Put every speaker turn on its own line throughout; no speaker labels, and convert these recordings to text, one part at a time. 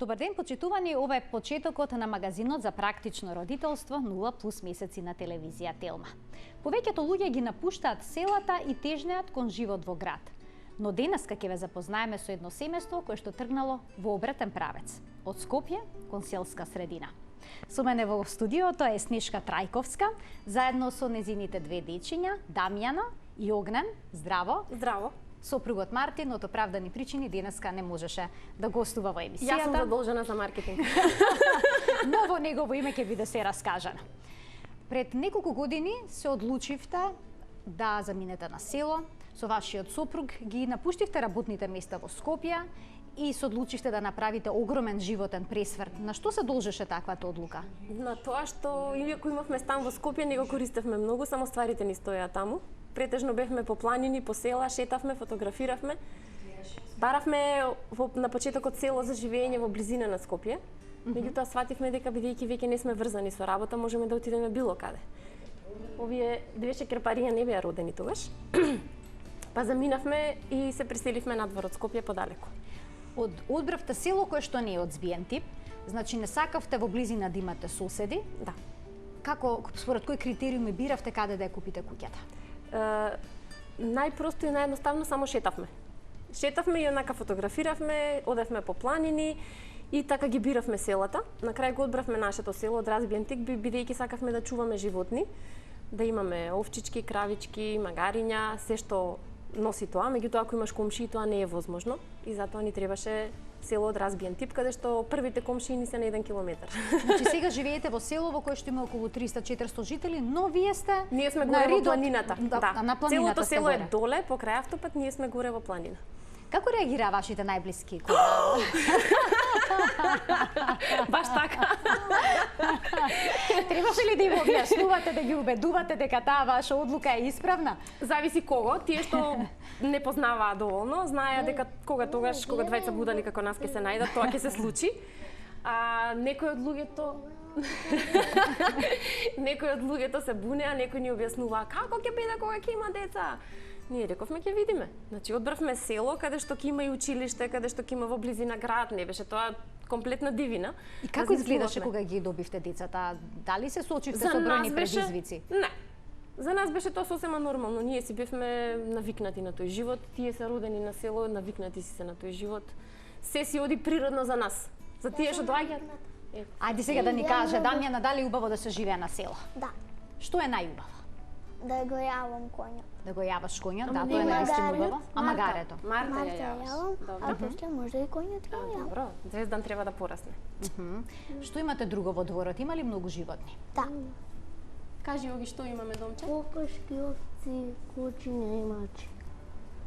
Добар ден, почитувани, ова е почетокот на магазинот за практично родителство 0+ месеци на телевизија Телма. Повеќето луѓе ги напуштаат селата и тежнеат кон живот во град. Но денеска ќе ве запознаеме со едно семејство кое што тргнало во обратен правец, од Скопје кон селска средина. Со мене во студиото е Снежка Трајковска, заедно со незините две дечиња, Дамјана и Огнен. Здраво!
Здраво!
Сопругот Мартин од оправдани причини денеска не можеше да гостува во емисијата.
Јас сум задолжена за маркетинг.
Но во негово име ќе биде се раскажано. Пред неколку години се одлучивте да заминете на село. Со вашиот сопруг ги напуштивте работните места во Скопје и се одлучивте да направите огромен животен пресврт. На што се должеше таквата одлука?
На тоа што иако имавме стан во Скопје, не го користевме многу, само стварите ни стоеа таму. Претежно бевме по планини, по села, шетавме, фотографиравме. Баравме на почетокот село за живење во близина на Скопје. Меѓутоа свативме дека бидејќи веќе не сме врзани со работа, можеме да отидеме било каде. Овие две крпарија не беа родени тогаш. Па заминавме и се преселивме надвор од Скопје подалеку.
Одбравте село кое што не е од збиен тип, значи не сакавте во близина да имате соседи.
Да.
Како, според кои критериуми биравте каде да ја купите куќата?
Најпросто и наједноставно само шетавме. Шетавме и онака фотографиравме, одевме по планини и така ги биравме селата. На крај го одбравме нашето село од разбиен тик, бидејќи сакавме да чуваме животни, да имаме овчички, кравички, магариња, се што носи тоа, меѓутоа ако имаш комшии тоа не е возможно и затоа ни требаше село од разбиен тип, каде што првите комшии ни се на 1 километар.
Значи сега живеете во село во кое што има околу 300-400 жители, но вие сте
ние сме горе во планината.
Да, на планината.
Целото село е доле покрај автопат, ние сме горе во планина.
Како реагираа вашите најблиски кога?
Баш така.
Требаше ли да им објаснувате, да ги убедувате дека таа ваша одлука е исправна?
Зависи кого, тие што не познаваа доволно, знаеа дека кога двајца будали како нас ќе се најдат, тоа ќе се случи. А некои од луѓето се бунеа, некои ни објаснуваа како ќе биде кога ќе има деца. Ние рековме ќе видиме. Значи одбравме село каде што ќе има и училиште, каде што ќе има во близина град, не беше тоа комплетна дивина.
И како изгледаше кога ги добивте децата? Дали се соочивте со бројни предизвици?
Не. За нас беше тоа сосема нормално. Ние си бевме навикнати на тој живот, тие се родени на село, навикнати си се на тој живот. Се си оди природно за нас. За тие што доаѓаат.
Ајде сега да ни каже, Дамјана, дали е убаво да се живее на село?
Да.
Што е најубаво?
Да го јавам коњот.
Да го јаваш коњот, да, тоа е наистина убаво. А магарето?
Марта ја јавам,
а после може и коњот ја јавам.
Добро, Звездан треба да порасне.
Што имате друго во дворот? Има ли многу животни?
Да.
Кажи, Оги, што имаме, домче?
Кокошки, овци, кучиња и мачи.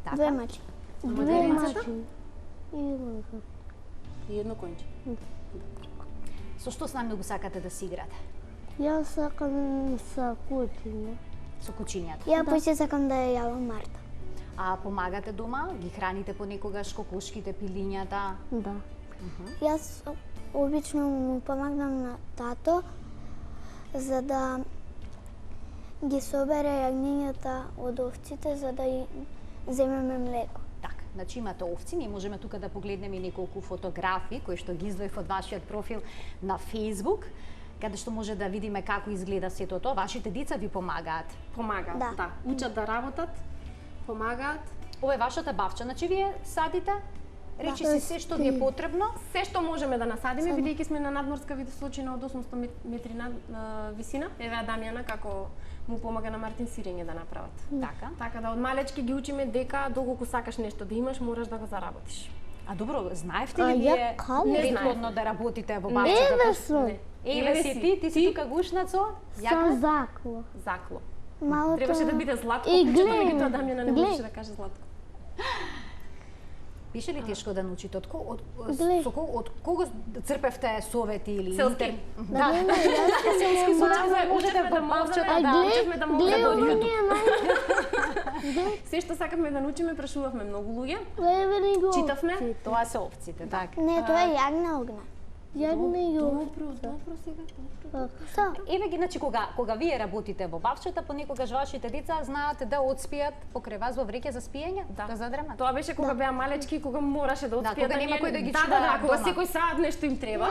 Така?
Две мачи.
Две мачи. И лука.
И едно конјче.
Со што најмногу сакате да си играте?
Јас сакам са кучиња.
Со кучињата?
Ја поќе сакам да ја јавам Марта.
А помагате дома? Ги храните понекогаш кокошките, пилињата?
Да.
Јас обично му помагам на тато за да ги собере јагнињата од овците за да и земеме млеко.
Така, значи имате овци, ние можеме тука да погледнеме неколку фотографии кои што ги издвоив од вашиот профил на Facebook, каде што може да видиме како изгледа сето тоа. Вашите деца ви помагаат?
Помагаат, да. Учат да работат, помагаат.
Ова е вашата бавча, значи вие садите? Речи си се што ви е потребно?
Се што можеме да насадиме, бидејќи сме на надморска височина од 800 метри над висина. Еве Дамјана како му помага на Мартин сирење да направат.
Така.
Така да од малечки ги учиме дека доколку сакаш нешто да имаш, мораш да го заработиш.
А добро, знаевте ли вие претходно да работите во бавчата?
Еве сум.
Еве си ти си тука гушнацо?
Сам закло.
Закло.
Малото
Требаше да биде Златко,
И
кучето,
глеј,
меѓутоа Дамјана не
глеј.
можеше да каже Златко.
Беше ли тешко да научите? Од
Глеј.
кого црпевте совети или
Селски.
Да.
Селски
совети можете
да
бавчата
А
да.
учевме да можеме
глеј,
од
овие
YouTube. Се што сакавме да научиме, прашувавме многу луѓе,
Еве ни го.
читавме.
Тоа се овците, така.
Не, тоа е јагна огна.
Јагне и
Добро сега, добро.
Са,
Еве ги, значи кога вие работите во Бавчета, понекогаш вашите деца знаат да одспијат покрај вас во вреќе за спиење, да задремат.
Тоа беше кога беа малечки, кога мораше да одспијат.
кога нема кој да ги чува
Да, кога
дома.
секој саат нешто им треба.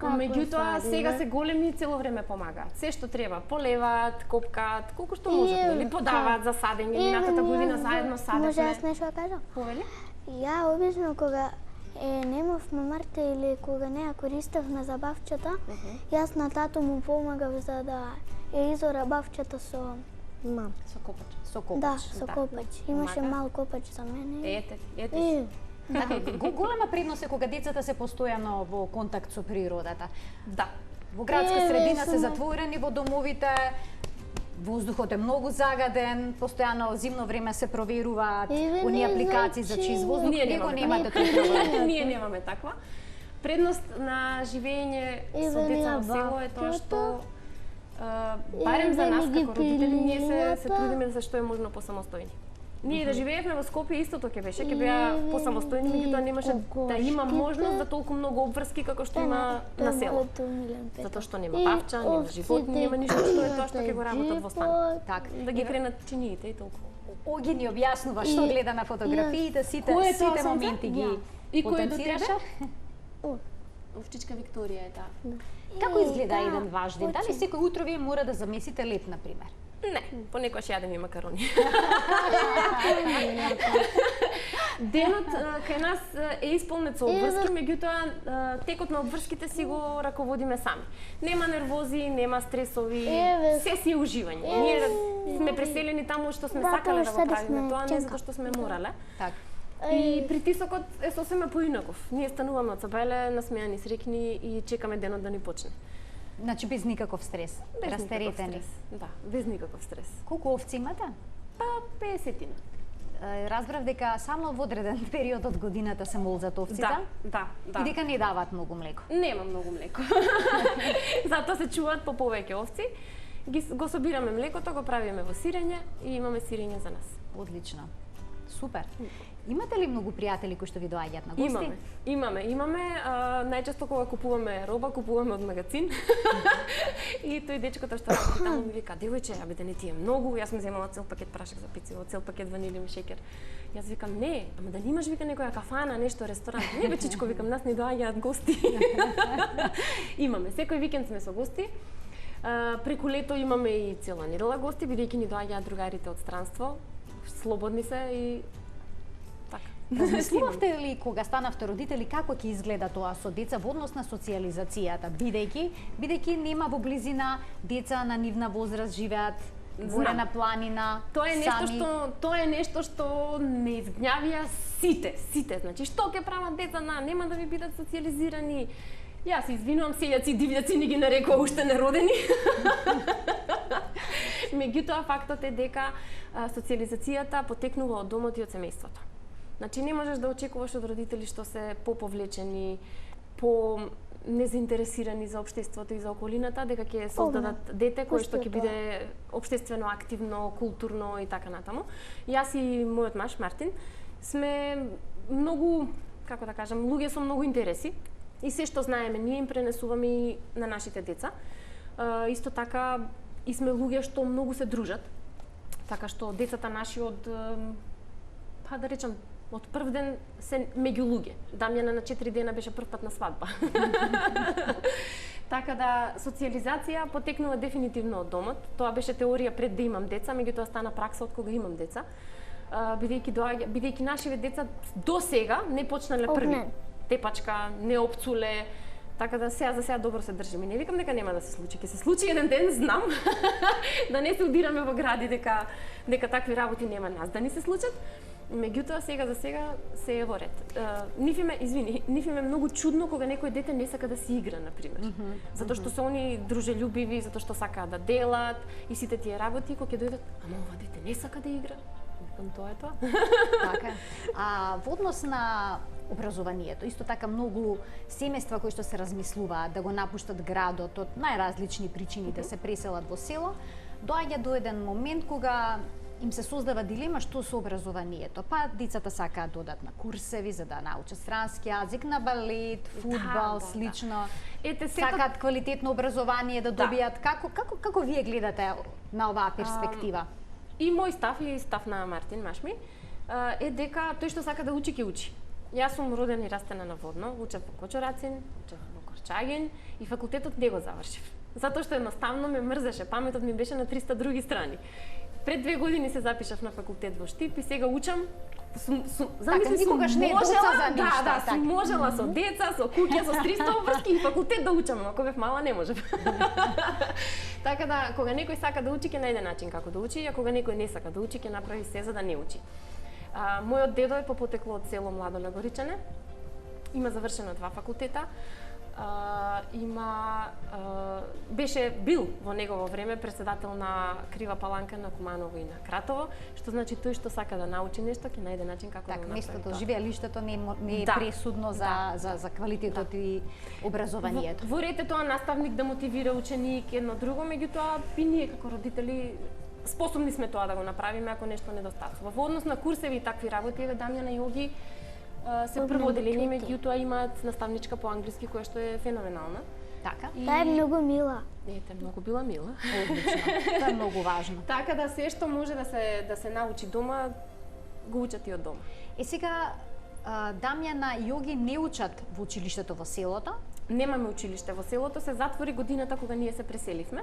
Меѓутоа, сега се големи и цело време помагаат. Се што треба, полеваат, копкаат, колку што можат, нели, подаваат за садење. Минатата година заедно
Може јас
садевме.
нешто да кажам?
Повели?
Ја обично кога немавме марта или кога не ја користевме за бавчета, јас на тато му помагав за да ја изора бавчета со
мам.
Со копач.
Со копач.
да, со копач. Имаше
Помага.
мал копач за мене.
Ете.
Така, голема предност е кога децата се постојано во контакт со природата.
Да.
Во градска средина се
само-
затворени во домовите, воздухот е многу загаден, постојано зимно време се проверуваат
Еве,
оние
не
апликации за
значи-
чист воздух,
Ние
него
немаме
немате
таква.
тој проблем.
Ние немаме таква. Предност на живење со
Еве,
деца
ние
во село е тоа што барем за
Еве,
нас
ни ги
како родители ние се
пилињата.
трудиме за што е можно посамостојни. Ние да живеевме во Скопје истото ќе беше, ќе беа посамостојни, меѓутоа немаше да има можност за толку многу обврски како што има на село. Затоа што нема бавча, нема животни, нема ништо што е тоа што ќе го работат во стан.
Так,
Да ги кренат чиниите и толку.
Оги ни објаснува што гледа на фотографиите, сите
Кој е тоа,
сите
Сонце?
моменти ги
И кој е до
потенцираше.
Овчичка Викторија е таа.
Како изгледа еден ваш ден? Дали секој утро вие мора да замесите лед, на пример?
Не, понекогаш јадеме макарони. Денот кај нас е исполнет со обврски, меѓутоа текот на обврските си го раководиме сами. Нема нервози, нема стресови, се си е уживање. Ние сме преселени таму што сме сакале да го правиме тоа, не затоа што сме морале.
Так.
И притисокот е сосема поинаков. Ние стануваме од сабајле, насмејани, среќни и чекаме денот да ни почне.
Значи без никаков стрес,
Без никаков
растеретени.
стрес. Да, без никаков стрес.
Колку овци имате?
Па 50-тина.
Разбрав дека само во одреден период од годината се молзат овците.
Да.
И дека не даваат многу млеко.
Нема многу млеко. Затоа се чуваат по повеќе овци. Го собираме млекото, го правиме во сирење и имаме сирење за нас.
Одлично. Супер. Имате ли многу пријатели кои што ви доаѓаат на гости?
Имаме. Најчесто кога купуваме роба, купуваме од магазин. И тој дечкото што работи таму ми вика: "Девојче, абе да не ти е многу, јас ми земала цел пакет прашак за пециво, цел пакет ванилин шеќер." Јас викам: "Не, ама да немаш вика некоја кафана, нешто, ресторант." "Не бе чичко," викам, "нас не доаѓаат гости." Имаме, секој викенд сме со гости. Преку лето имаме и цела недела гости, бидејќи ни доаѓаат другарите од странство. Слободни се и така.
Размислувавте ли кога станавте родители како ќе изгледа тоа со деца во однос на социјализацијата, бидејќи нема во близина деца на нивна возраст живеат горе на планина,
Тоа е
сами?
нешто што не изгнјавија сите. Значи, што ќе прават деца нема да ви бидат социјализирани. Јас се извинувам, селјаци, дивљаци не ги нарекува уште неродени. Меѓутоа, фактот е дека социјализацијата потекнува од домот и од семејството. Значи, не можеш да очекуваш од родители што се поповлечени, по незаинтересирани за општеството и за околината, дека ќе создадат дете кое што ќе биде општествено активно, културно и така натаму. Јас и мојот маж Мартин сме многу, како да кажам, луѓе со многу интереси и се што знаеме ние им пренесуваме и на нашите деца. Исто така и сме луѓе што многу се дружат, така што децата наши од, па да речам, од прв ден се меѓу луѓе. Дамјана на 4 дена беше прв пат на свадба. Така да, социјализација потекнува дефинитивно од домот. Тоа беше теорија пред да имам деца, меѓутоа стана пракса од кога имам деца. Бидејќи нашиве деца до сега не почнале први. Тепачка, не опцуле, така да сега за сега добро се држиме. Не викам дека нема да се случи, ќе се случи еден ден, знам. Да не се удираме во гради дека такви работи нема нас да ни се случат. Меѓутоа сега за сега се е во ред. Нив им е многу чудно кога некој дете не сака да си игра, на пример. Затоа што се они дружелюбиви, затоа што сакаат да делат и сите тие работи, кога ќе дојдат, ама ова дете не сака да игра. Тоа е тоа.
Така. Во однос на образованието, исто така многу семејства кои што се размислуваат да го напуштат градот од најразлични причини да се преселат во село, доаѓа до еден момент кога им се создава дилема што со образованието. Па децата сакаат додат на курсеви за да научат странски јазик, на балет, фудбал, слично.
Ете,
Сакаат квалитетно образование да добијат. Како вие гледате на оваа перспектива?
И мој став и став на Мартин Машми е дека тој што сака да учи ќе учи. Јас сум родена и растена на Водно, учев во Кочорацин, учев во Корчаген и факултетот не го завршив. Затоа што едноставно ме мрзеше, паметот ми беше на 300 други страни. Пред 2 години се запишав на факултет во Штип и сега учам. Замисли,
никогаш не е доца за ништо.
Сум можела со деца, со куќа, со 300 обврски и факултет да учам, ако бев мала не можев. Така да, кога некој сака да учи, ќе најде начин како да учи, а кога некој не сака да учи, ќе направи се за да не учи. Мојот дедо е по потекло од село Младо на Горичане. Има завршено 2 факултета. Беше бил во негово време председател на Крива Паланка на Куманово и на Кратово, што значи тој што сака да научи нешто ќе најде начин како да го направи.
Местото, живеалиштето не е пресудно за квалитетот и образованието.
Во ред е тоа наставник да мотивира ученик, едно друго, меѓутоа и ние како родители способни сме тоа да го направиме ако нешто недостатува. Во однос на курсеви и такви работи, еве Дамјана и Јоги се прво оделение, меѓутоа имаат наставничка по англиски која што е феноменална.
Така?
Таа е многу мила.
Ете, многу била мила.
Одлично. Тоа е многу важно.
Така да се што може да се научи дома, го учат и од дома.
Сега Дамјана и Јоги не учат во училиштето во селото.
Немаме училиште во селото, се затвори годината кога ние се преселивме.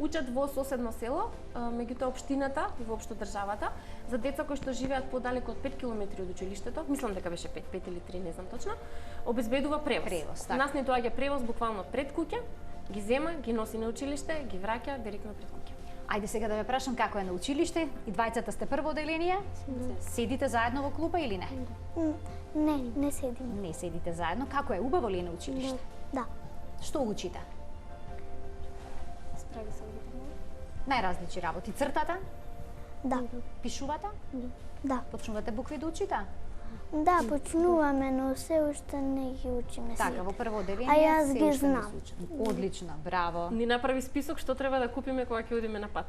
Учат во соседно село, меѓутоа општината и воопшто државата, за деца кои што живеат подалеку од 5 километри од училиштето, мислам дека беше 5 или 3, не знам точно, обезбедува превоз.
Така.
Нас не доаѓа превоз буквално пред куќа, ги зема, ги носи на училиште, ги враќа директно пред куќа.
Ајде сега да ве прашам како е на училиште. И двајцата сте прво оделение? Седите заедно во клупа или не?
Не седиме.
Не седите заедно. Како е? Убаво ли е на училиште?
Да.
Што учите?
Справи се
Најразлични работи. Цртата?
Да.
Пишувате?
Да.
Почнувате букви да учите?
Да, почнуваме, но се уште не ги учиме
Така,
сите.
во прво
А
оделение
јас
се
ги
уште не
знам.
се учи. Одлично, браво.
Ни направи список што треба да купиме кога ќе одиме на пат.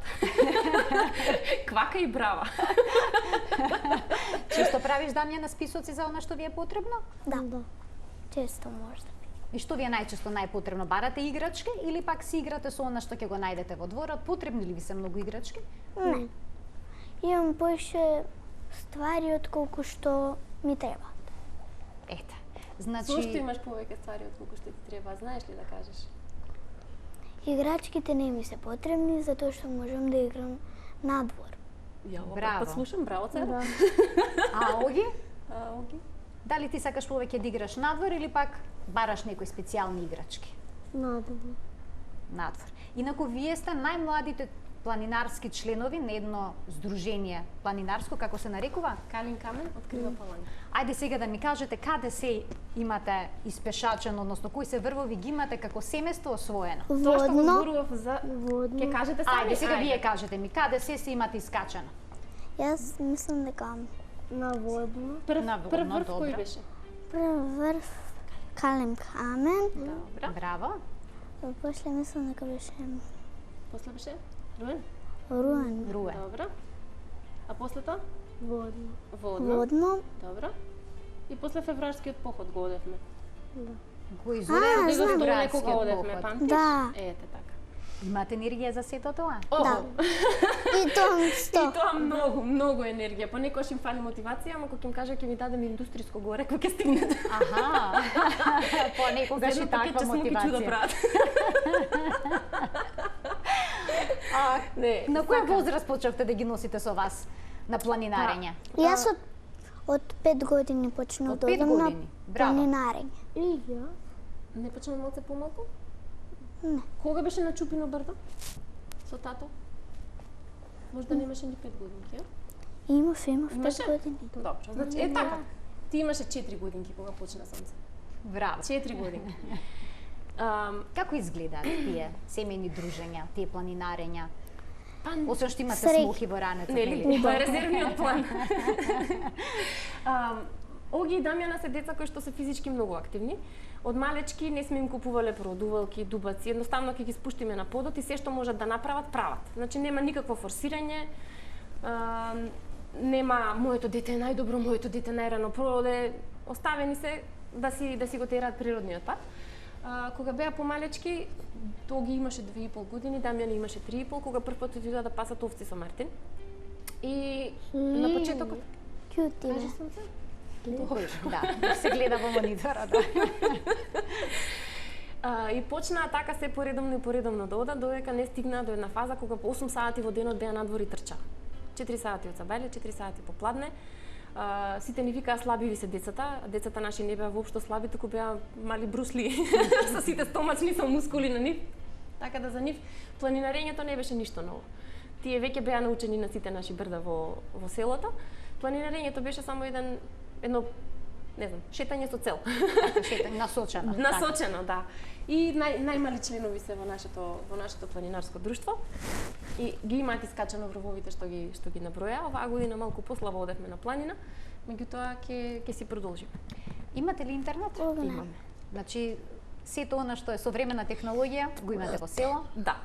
Квака и брава.
Често правиш, Дамјана, списоци за она што ви е потребно?
Да. Често можда.
И што ви е најчесто најпотребно? Барате играчки или пак си играте со она што ќе го најдете во дворот? Потребни ли ви се многу играчки?
Не. Имам поише ствари отколку што ми требаат.
Ете. Значи,
Зошто имаш повеќе ствари од колку што ти треба, знаеш ли да кажеш?
Играчките не ми се потребни затоа што можам да играм надвор.
Ја,
Браво.
па слушам, браво Цера.
а Оги?
Оги.
Дали ти сакаш повеќе да играш надвор или пак бараш некои специјални играчки?
Надвор.
Надвор. Инаку вие сте најмладите планинарски членови на едно здружение планинарско, како се нарекува?
Калин Камен од Крива Паланка.
Ајде сега да ми кажете каде се имате испешачено, односно кои се врвови ги имате како семејство освоено?
Тоа што го
Водно.
зборував за...
Водно.
Ке кажете сами?
Ајде сега вие кажете ми каде се имате искачено?
Јас мислам дека
На водно.
На водно,
Прв врв
добро.
кој беше?
прв врв Калем Камен,
Добра.
Браво.
после мислам дека беше
После беше? Руен?
Руен.
Руе.
Добра. А после тоа?
Водно.
Водно.
Водно.
Добра. И после февруарскиот поход го одевме.
Го
А,
изурев
Него
знам.
што некога одевме,
поход.
памтиш?
Да.
Ете така.
Имате енергија за сето тоа?
Охо.
И тоа
И
100.
тоа многу енергија. Понекогаш им фали мотивација, ама кога им кажа ќе ми дадем индустријско горе кога ќе стигнете.
Аха. Понекогаш и таква
да
мотивација.
прават. Не,
На која возраст почнавте да ги носите со вас на планинарење?
Јас од 5 години почнав
Од
да
5
одам на
години. Браво.
планинарење.
И ја.
Не почнува малце помалку?
Не.
Кога беше на Чупино брдо? Со тато? Можда немаше ни 5 годинки, ја?
Имав
Имаше?
5 години.
Добро, значи е така. Ти имаше 4 годинки кога почна сонце.
Браво.
4 години.
Како изгледаат тие семејни дружења, тие планинарења?
Па,
Освен што имате
Среќ.
смоки во ранецот,
нели? Тоа е резервниот план. Оги и Дамјана се деца кои што се физички многу активни. Од малечки не сме им купувале продувалки, дубаци, едноставно ќе ги спуштиме на подот и се што можат да направат, прават. Значи нема никакво форсирање. Нема моето дете е најдобро, моето дете најрано пророде, оставени се да си го тераат природниот пат. Кога беа помалечки, Тоги имаше 2,5 години, Дамјан имаше 3,5, кога прв пат отидоа да пасат овци со Мартин. И на почетокот
Кјути,
кажи
бе.
сонце.
Да, се гледа во мониторот.
И почнаа така се поредомно да одат, додека не стигнаа до една фаза кога по 8 сати во денот беа надвор и трчаа. 4 сати од сабајле, 4 сати попладне. Сите ни викаа слаби ви се децата, децата наши не беа воопшто слаби, туку беа мали брусли со сите стомачни, со мускули на нив. Така да за нив планинарењето не беше ништо ново. Тие веќе беа научени на сите наши брда во селото. Планинарењето беше само едно не знам, шетање со цел.
Шетање насочено.
Насочено, да. И најмали членови се во нашето планинарско друштво. И ги имаат искачано врвовите што ги наброја. Оваа година малку послабо одевме на планина, меѓутоа ќе си продолжиме.
Имате ли интернет?
Кога не?
Имаме.
Значи, сето она што е современа технологија, го имате во село?
Да.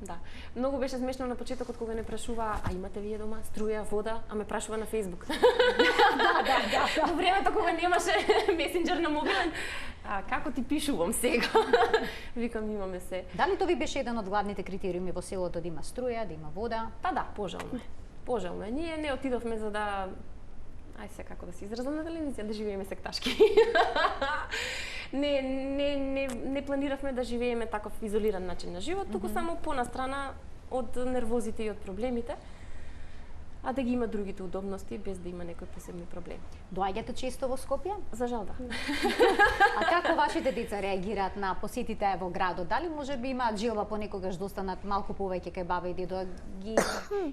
Да. Многу беше смешно на почетокот кога не прашува, а имате вие дома струја, вода, а ме прашува на Facebook.
Да.
Во времето кога немаше месенџер на мобилен, како ти пишувам сега? Викам, имаме се.
Дали тоа ви беше еден од главните критериуми во селото да има струја, да има вода?
Па да, пожелно е. Пожелно е. Ние не отидовме за да како да се изразам на телевизија, да живееме секташки. Не планиравме да живееме таков изолиран начин на живот, туку само понастрана од нервозите и од проблемите, а да ги има другите удобности без да има некои посебни проблеми.
Доаѓате често во Скопје?
За жал да.
А како вашите деца реагираат на посетите во градот? Дали можеби имаат желба понекогаш да останат малку повеќе кај баба и дедо?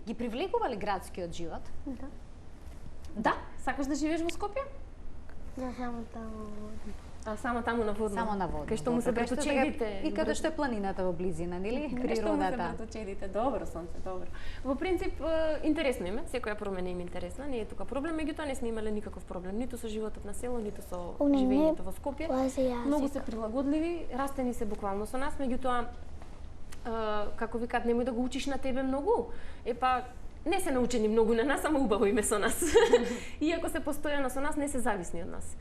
Ги привлекува ли градскиот живот?
Да.
Да, сакаш да живееш во Скопје?
Да, само таму.
Само таму на водно.
Само на водно.
Кај што му се братучедите.
И каде што е планината во близина, нели?
Кај што му се
Природата.
братучедите. Добро, сонце, добро. Во принцип, интересно име, секоја промена им интересна, не е тука проблем, меѓутоа не сме имале никаков проблем, ниту со животот на село, ниту со живењето во Скопје. Многу се прилагодливи, растени се буквално со нас, меѓутоа како викаат, немој да го учиш на тебе многу. Епа не се научени многу на нас, ама убаво име со нас. Иако се постојано со нас, не се зависни од нас.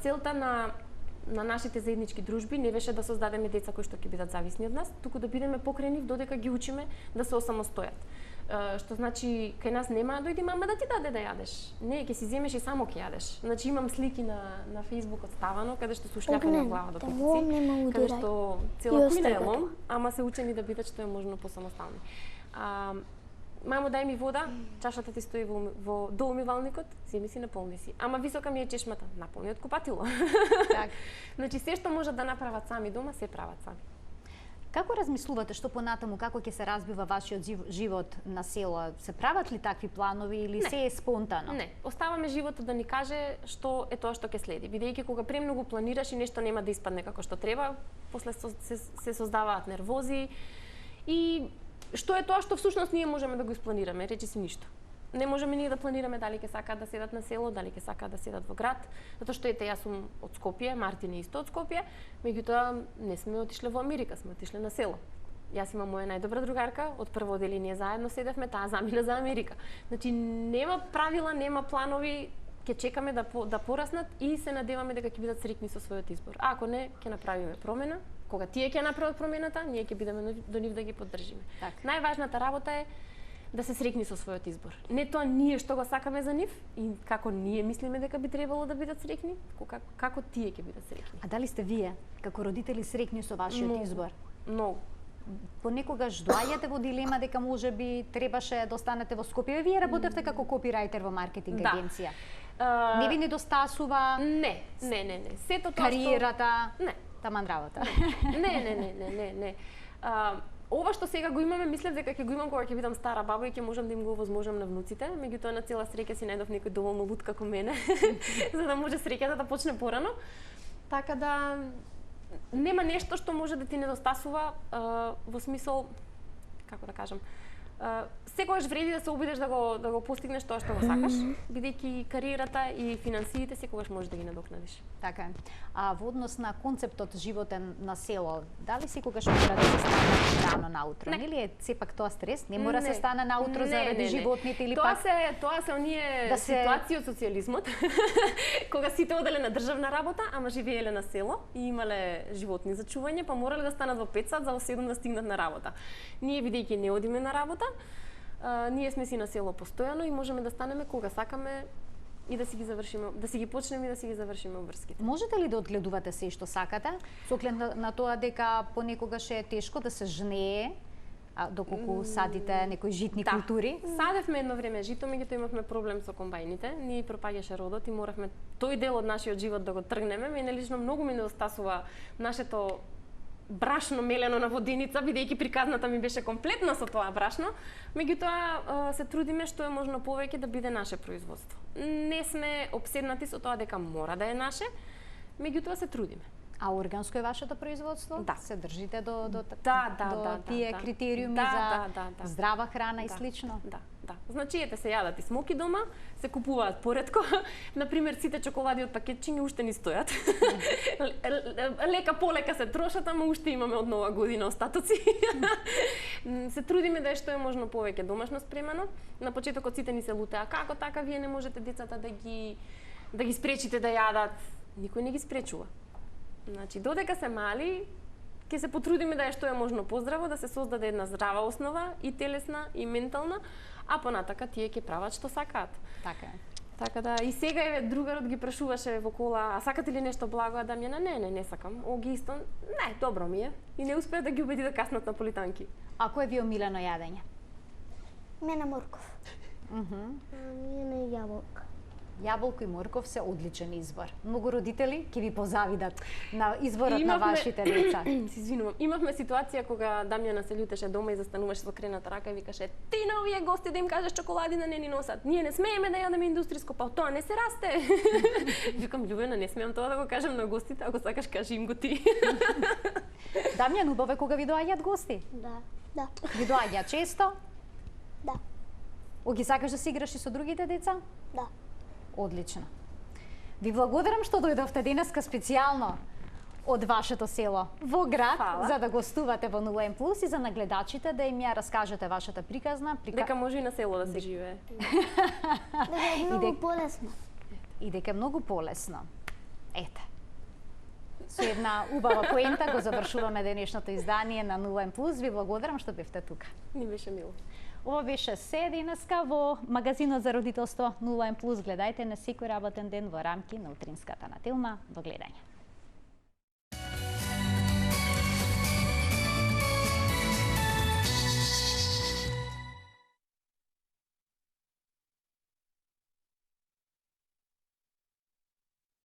Целта на нашите заеднички дружби не беше да создадеме деца кои што ќе бидат зависни од нас, туку да бидеме покрај нив додека ги учиме да се осамостојат. Што значи кај нас нема да дојде мама да ти даде да јадеш. Не, ќе си земеш и само ќе јадеш. Значи имам слики на Facebook одставано каде што се ушљапени на глава до петици, каде што цела кујна е лом, ама се учени да бидат што е можно посамостални. Мамо, дај ми вода, чашата ти стои во до умивалникот, земи си, наполни си. Ама висока ми е чешмата, наполни од купатило.
Так.
Значи се што можат да направат сами дома, се прават сами.
Како размислувате што понатаму, како ќе се развива вашиот живот на село? Се прават ли такви планови или се е спонтано?
Не, оставаме животот да ни каже што е тоа што ќе следи. Бидејќи кога премногу планираш и нешто нема да испадне како што треба, после се создаваат нервози и што е тоа што всушност ние можеме да го испланираме, речи си ништо. Не можеме ние да планираме дали ќе сакаат да седат на село, дали ќе сакаат да седат во град, затоа што јас сум од Скопје, Мартин е исто од Скопје, меѓутоа не сме отишле во Америка, сме отишле на село. Јас имам моја најдобра другарка, од прво оделение заедно седевме, таа замина за Америка. Значи нема правила, нема планови, ќе чекаме да пораснат и се надеваме дека ќе бидат среќни со својот избор. А ако не, ќе направиме промена. Кога тие ќе направат промената, ние ќе бидеме до нив да ги поддржиме. Најважната работа е да се среќни со својот избор. Не тоа ние што го сакаме за нив и како ние мислиме дека би требало да бидат среќни, како тие ќе бидат среќни.
А дали сте вие, како родители, среќни со вашиот избор?
Многу.
Понекогаш доаѓате во дилема дека можеби требаше да останете во Скопје. Вие работевте како копирајтер во маркетинг агенција. Не ви недостасува?
Не. Сето тоа
кариерата?
Не.
Таман работа.
Не. Ова што сега го имаме, мислев дека ќе го имам кога ќе бидам стара баба и ќе можам да им го овозможам на внуците, меѓутоа на цела среќа си најдов некој доволно луд како мене, за да може среќата да почне порано. Така да нема нешто што може да ти недостасува во смисол, како да кажам, Секогаш вреди да се обидеш да го постигнеш тоа што го сакаш, бидејќи кариерата и финансиите секогаш можеш да ги надокнадиш.
Така е. А во однос на концептот животен на село, дали секогаш мора да се стане рано наутро? Нели е сепак тоа стрес? Не мора се стане наутро заради животните или
тоа
пак
Тоа се оние ситуации од социјализмот, кога сите оделе на државна работа, ама живееле на село и имале животни за чување, па морале да станат во 5 сат за во 7 да стигнат на работа. Ние бидејќи не одиме на работа, ние сме си на село постојано и можеме да станеме кога сакаме и да си ги завршиме, да си ги почнеме и да си ги завршиме обврските.
можете ли да одгледувате се што сакате? Со оглед на тоа дека понекогаш е тешко да се жнее, доколку садите некои житни култури?
Садевме едно време жито, меѓутоа имавме проблем со комбајните. Ни пропаѓаше родот и моравме тој дел од нашиот живот да го тргнеме. Мене лично многу ми недостасува нашето брашно мелено на воденица, бидејќи приказната ми беше комплетна со тоа брашно. Меѓутоа се трудиме што е можно повеќе да биде наше производство. Не сме обседнати со тоа дека мора да е наше, меѓутоа се трудиме.
А органско е вашето производство?
Да.
Се држите до
Да,
тие критериуми за здрава храна и слично?
Да. Значи, ете се јадат и смоки дома, се купуваат поретко. Например, сите чоколади од пакетчиња уште ни стојат. Лека полека се трошат, ама уште имаме од нова година остатоци. Се трудиме да е што е можно повеќе домашно спремано. На почетокот сите ни се лутеа како така вие не можете децата да ги спречите да јадат. Никој не ги спречува. Значи, додека се мали, ќе се потрудиме да е што е можно поздраво, да се создаде една здрава основа, и телесна, и ментална, а понатака тие ќе прават што сакаат.
Така е.
Така да, и сега другарот ги прашуваше во кола, а сакате ли нешто благо, а Дамјана, не сакам. Оги исто, не, добро ми е. И не успеа да ги убеди да каснат наполитанки.
А кој ви е омилено јадење?
Мене морков.
Мене јаболка.
Јаболко и морков се одличен избор. Многу родители ќе ви позавидат на изборот на вашите деца.
Се извинувам. Имавме ситуација кога Дамјана се љутеше дома и застануваше со кренata рака и викаше: "Ти на овие гости да им кажеш чоколади да не ни носат. Ние не смееме да јадеме индустриско, па тоа не се расте." Викам: "Љубена, не смеам тоа да го кажам на гостите, ако сакаш кажи им го ти."
Дамјан, убаво е кога ви доаѓаат гости?
Да.
Ви доаѓаат често?
Да.
Оги сакаш да си играш и со другите деца?
Да.
Одлично. Ви благодарам што дојдовте денеска специјално од вашето село во град.
Фала.
За да гостувате во 0N+, и за нагледачите да им ја раскажете вашата приказна.
Дека може и на село да се живее.
Дека е многу полесно.
И дека е многу полесно. Ете. Со една убава поента го завршуваме денешното издание на 0N+. Ви благодарам што бевте тука.
Ни беше мило.
Ова беше се денеска во магазинот за родителство 0N+. Гледајте на секој работен ден во рамки на утринската на Телма. До гледање.